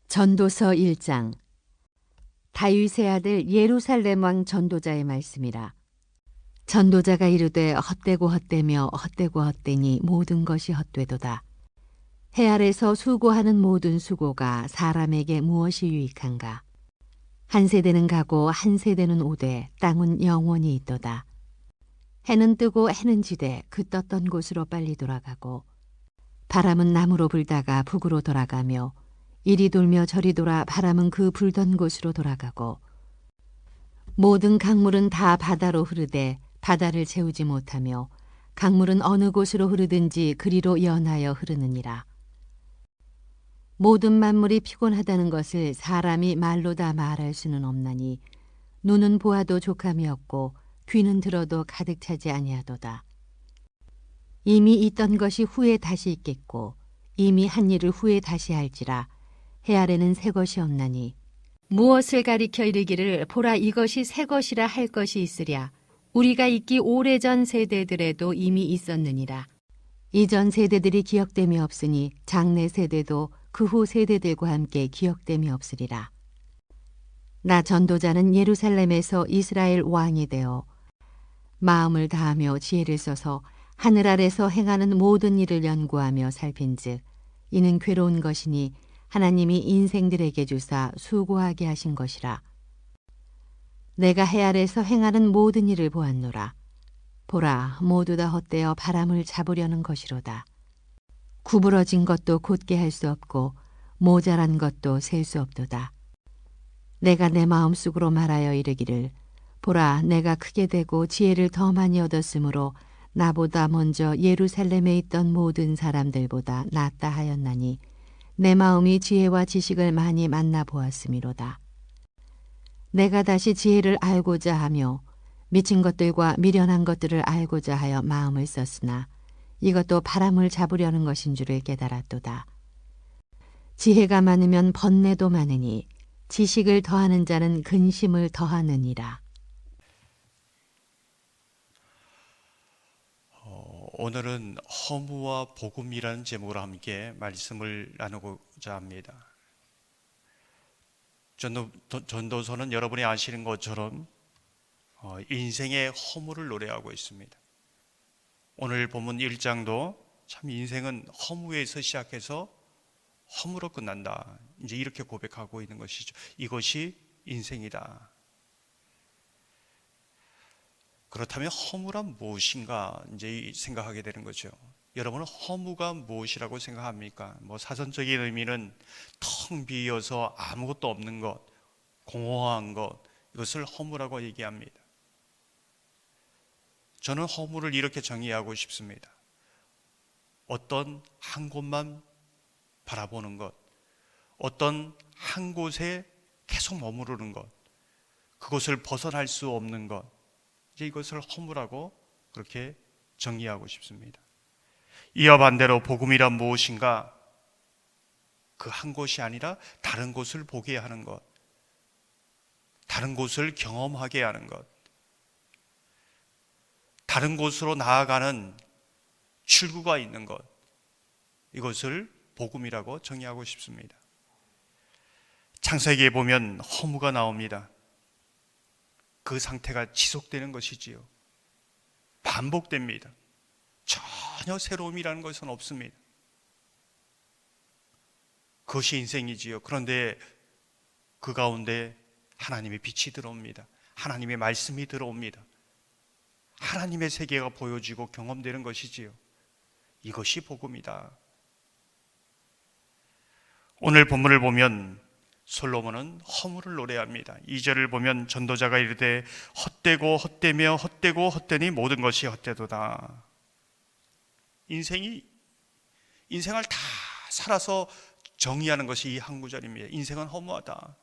전도서 1장. 다윗의 아들 예루살렘 왕 전도자의 말씀이라. 전도자가 이르되 헛되고 헛되며 헛되고 헛되니 모든 것이 헛되도다. 해 아래서 수고하는 모든 수고가 사람에게 무엇이 유익한가? 한 세대는 가고 한 세대는 오되 땅은 영원히 있도다. 해는 뜨고 해는 지되 그 떴던 곳으로 빨리 돌아가고 바람은 남으로 불다가 북으로 돌아가며 이리 돌며 저리 돌아 바람은 그 불던 곳으로 돌아가고 모든 강물은 다 바다로 흐르되 바다를 채우지 못하며 강물은 어느 곳으로 흐르든지 그리로 연하여 흐르느니라. 모든 만물이 피곤하다는 것을 사람이 말로 다 말할 수는 없나니 눈은 보아도 족함이 없고 귀는 들어도 가득 차지 아니하도다. 이미 있던 것이 후에 다시 있겠고 이미 한 일을 후에 다시 할지라. 해 아래는 새 것이 없나니 무엇을 가리켜 이르기를 보라 이것이 새 것이라 할 것이 있으랴. 우리가 있기 오래전 세대들에도 이미 있었느니라. 이전 세대들이 기억됨이 없으니 장래 세대도 그 후 세대들과 함께 기억됨이 없으리라. 나 전도자는 예루살렘에서 이스라엘 왕이 되어 마음을 다하며 지혜를 써서 하늘 아래서 행하는 모든 일을 연구하며 살핀즉 이는 괴로운 것이니 하나님이 인생들에게 주사 수고하게 하신 것이라. 내가 해 아래서 행하는 모든 일을 보았노라. 보라 모두 다 헛되어 바람을 잡으려는 것이로다. 구부러진 것도 곧게 할 수 없고 모자란 것도 셀 수 없도다. 내가 내 마음속으로 말하여 이르기를 보라 내가 크게 되고 지혜를 더 많이 얻었으므로 나보다 먼저 예루살렘에 있던 모든 사람들보다 낫다 하였나니 내 마음이 지혜와 지식을 많이 만나보았음이로다. 내가 다시 지혜를 알고자 하며 미친 것들과 미련한 것들을 알고자 하여 마음을 썼으나 이것도 바람을 잡으려는 것인 줄을 깨달았도다. 지혜가 많으면 번뇌도 많으니 지식을 더하는 자는 근심을 더하느니라. 오늘은 허무와 복음이라는 제목으로 함께 말씀을 나누고자 합니다. 전도서는 여러분이 아시는 것처럼 인생의 허무를 노래하고 있습니다. 오늘 본문 1장도 참 인생은 허무에서 시작해서 허무로 끝난다. 이제 이렇게 고백하고 있는 것이죠. 이것이 인생이다. 그렇다면 허무란 무엇인가 이제 생각하게 되는 거죠. 여러분은 허무가 무엇이라고 생각합니까? 사전적인 의미는 텅 비어서 아무것도 없는 것, 공허한 것, 이것을 허무라고 얘기합니다. 저는 허무를 이렇게 정의하고 싶습니다. 어떤 한 곳만 바라보는 것, 어떤 한 곳에 계속 머무르는 것, 그것을 벗어날 수 없는 것, 이제 이것을 허무라고 그렇게 정의하고 싶습니다. 이와 반대로 복음이란 무엇인가? 그 한 곳이 아니라 다른 곳을 보게 하는 것, 다른 곳을 경험하게 하는 것, 다른 곳으로 나아가는 출구가 있는 것, 이것을 복음이라고 정의하고 싶습니다. 창세기에 보면 허무가 나옵니다. 그 상태가 지속되는 것이지요. 반복됩니다. 전혀 새로움이라는 것은 없습니다. 그것이 인생이지요. 그런데 그 가운데 하나님의 빛이 들어옵니다. 하나님의 말씀이 들어옵니다. 하나님의 세계가 보여지고 경험되는 것이지요. 이것이 복음이다. 오늘 본문을 보면 솔로몬은 허무를 노래합니다. 2절을 보면 전도자가 이르되 헛되고 헛되며 헛되고 헛되니 모든 것이 헛되도다. 인생을 다 살아서 정의하는 것이 이 한 구절입니다. 인생은 허무하다.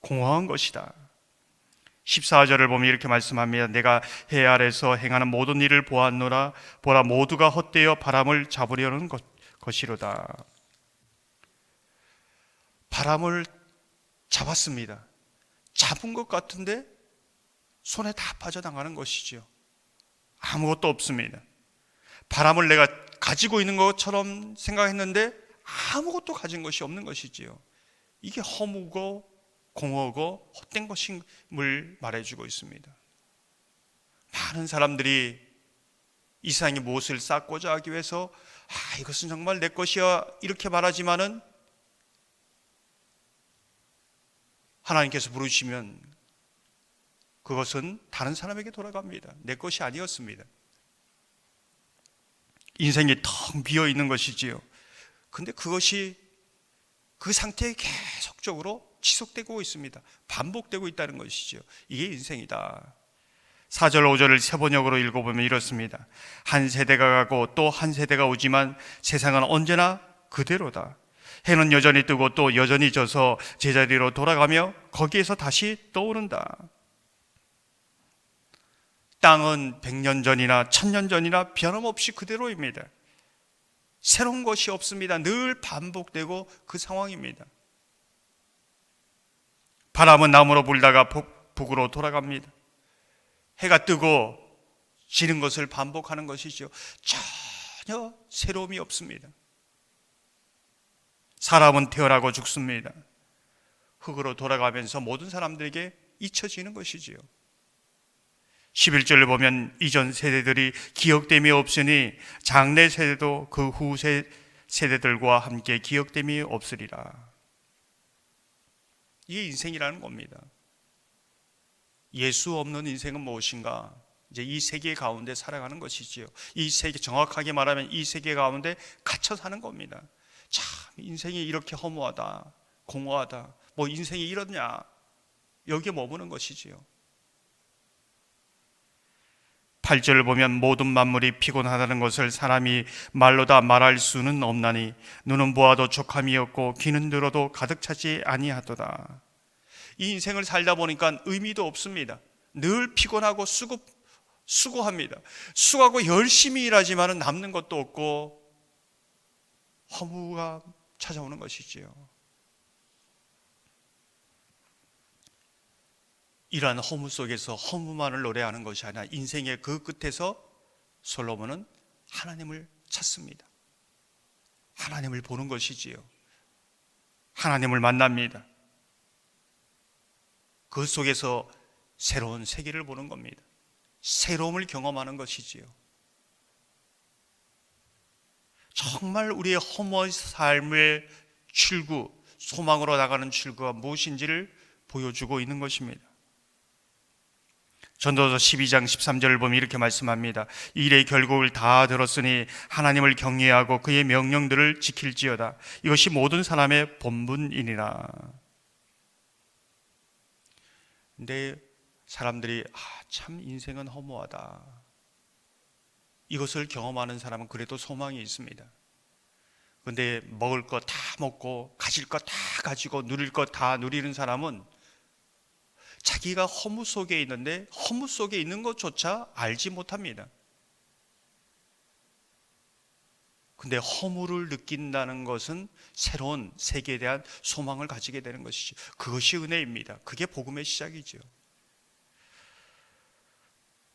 공허한 것이다. 14절을 보면 이렇게 말씀합니다. 내가 해 아래서 행하는 모든 일을 보았노라. 보라 모두가 헛되어 바람을 잡으려는 것이로다. 바람을 잡았습니다. 잡은 것 같은데 손에 다 빠져나가는 것이죠. 아무것도 없습니다. 바람을 내가 가지고 있는 것처럼 생각했는데 아무것도 가진 것이 없는 것이지요. 이게 허무고 공허고 헛된 것임을 말해주고 있습니다. 많은 사람들이 이 세상에 무엇을 쌓고자 하기 위해서 이것은 정말 내 것이야 이렇게 말하지만은 하나님께서 부르시면 그것은 다른 사람에게 돌아갑니다. 내 것이 아니었습니다. 인생이 텅 비어 있는 것이지요. 근데 그것이 그 상태에 계속적으로 지속되고 있습니다. 반복되고 있다는 것이죠. 이게 인생이다. 4절 5절을 세번역으로 읽어보면 이렇습니다. 한 세대가 가고 또 한 세대가 오지만 세상은 언제나 그대로다. 해는 여전히 뜨고 또 여전히 져서 제자리로 돌아가며 거기에서 다시 떠오른다. 땅은 100년 전이나 1000년 전이나 변함없이 그대로입니다. 새로운 것이 없습니다. 늘 반복되고 그 상황입니다. 바람은 남으로 불다가 북으로 돌아갑니다. 해가 뜨고 지는 것을 반복하는 것이죠. 전혀 새로움이 없습니다. 사람은 태어나고 죽습니다. 흙으로 돌아가면서 모든 사람들에게 잊혀지는 것이지요. 11절을 보면 이전 세대들이 기억됨이 없으니 장래 세대도 그 후 세대들과 함께 기억됨이 없으리라. 이게 인생이라는 겁니다. 예수 없는 인생은 무엇인가? 이제 이 세계 가운데 살아가는 것이지요. 이 세계, 정확하게 말하면 이 세계 가운데 갇혀 사는 겁니다. 참 인생이 이렇게 허무하다, 공허하다, 뭐 인생이 이러냐, 여기에 머무는 것이지요. 8절을 보면 모든 만물이 피곤하다는 것을 사람이 말로 다 말할 수는 없나니 눈은 보아도 족함이 없고 귀는 들어도 가득 차지 아니하도다. 이 인생을 살다 보니까 의미도 없습니다. 늘 피곤하고 수고합니다. 수고하고 열심히 일하지만 남는 것도 없고 허무가 찾아오는 것이지요. 이러한 허무 속에서 허무만을 노래하는 것이 아니라 인생의 그 끝에서 솔로몬은 하나님을 찾습니다. 하나님을 보는 것이지요. 하나님을 만납니다. 그 속에서 새로운 세계를 보는 겁니다. 새로움을 경험하는 것이지요. 정말 우리의 허무한 삶의 출구, 소망으로 나가는 출구가 무엇인지를 보여주고 있는 것입니다. 전도서 12장 13절을 보면 이렇게 말씀합니다. 일의 결국을 다 들었으니 하나님을 경외하고 그의 명령들을 지킬지어다. 이것이 모든 사람의 본분이니라. 근데 사람들이 참 인생은 허무하다, 이것을 경험하는 사람은 그래도 소망이 있습니다. 근데 먹을 거 다 먹고 가질 거 다 가지고 누릴 거 다 누리는 사람은 자기가 허무 속에 있는데 허무 속에 있는 것조차 알지 못합니다. 근데 허무를 느낀다는 것은 새로운 세계에 대한 소망을 가지게 되는 것이죠. 그것이 은혜입니다. 그게 복음의 시작이죠.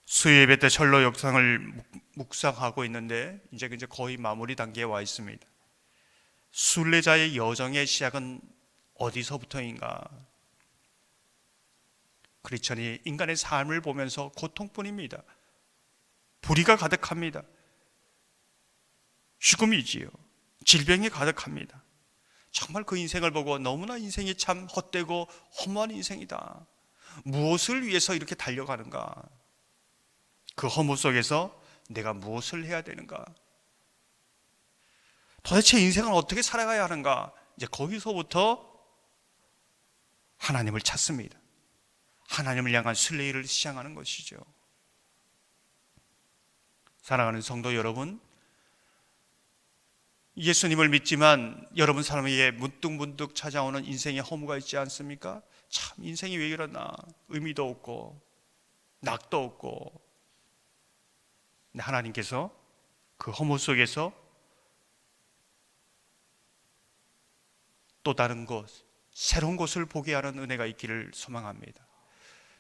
수요예배 때 철로 역상을 묵상하고 있는데 이제 거의 마무리 단계에 와 있습니다. 순례자의 여정의 시작은 어디서부터인가? 크리스천이 인간의 삶을 보면서 고통뿐입니다. 불의가 가득합니다. 죽음이지요. 질병이 가득합니다. 정말 그 인생을 보고 너무나 인생이 참 헛되고 허무한 인생이다. 무엇을 위해서 이렇게 달려가는가? 그 허무 속에서 내가 무엇을 해야 되는가? 도대체 인생은 어떻게 살아가야 하는가? 이제 거기서부터 하나님을 찾습니다. 하나님을 향한 순례를 시작하는 것이죠. 사랑하는 성도 여러분, 예수님을 믿지만 여러분 삶에게 문득문득 찾아오는 인생의 허무가 있지 않습니까? 참 인생이 왜 이러나, 의미도 없고 낙도 없고. 근데 하나님께서 그 허무 속에서 또 다른 곳, 새로운 곳을 보게 하는 은혜가 있기를 소망합니다.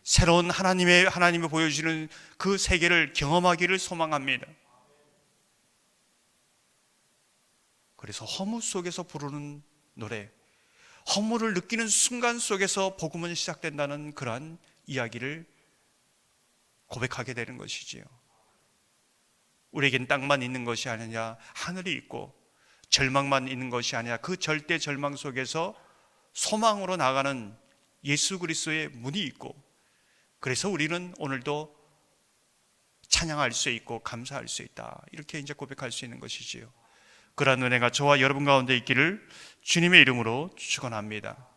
새로운 하나님이 보여주시는 그 세계를 경험하기를 소망합니다. 그래서 허무 속에서 부르는 노래, 허물을 느끼는 순간 속에서 복음은 시작된다는 그러한 이야기를 고백하게 되는 것이지요. 우리에겐 땅만 있는 것이 아니냐, 하늘이 있고 절망만 있는 것이 아니야. 그 절대 절망 속에서 소망으로 나가는 예수 그리스도의 문이 있고, 그래서 우리는 오늘도 찬양할 수 있고 감사할 수 있다, 이렇게 이제 고백할 수 있는 것이지요. 그러한 은혜가 저와 여러분 가운데 있기를 주님의 이름으로 축원합니다.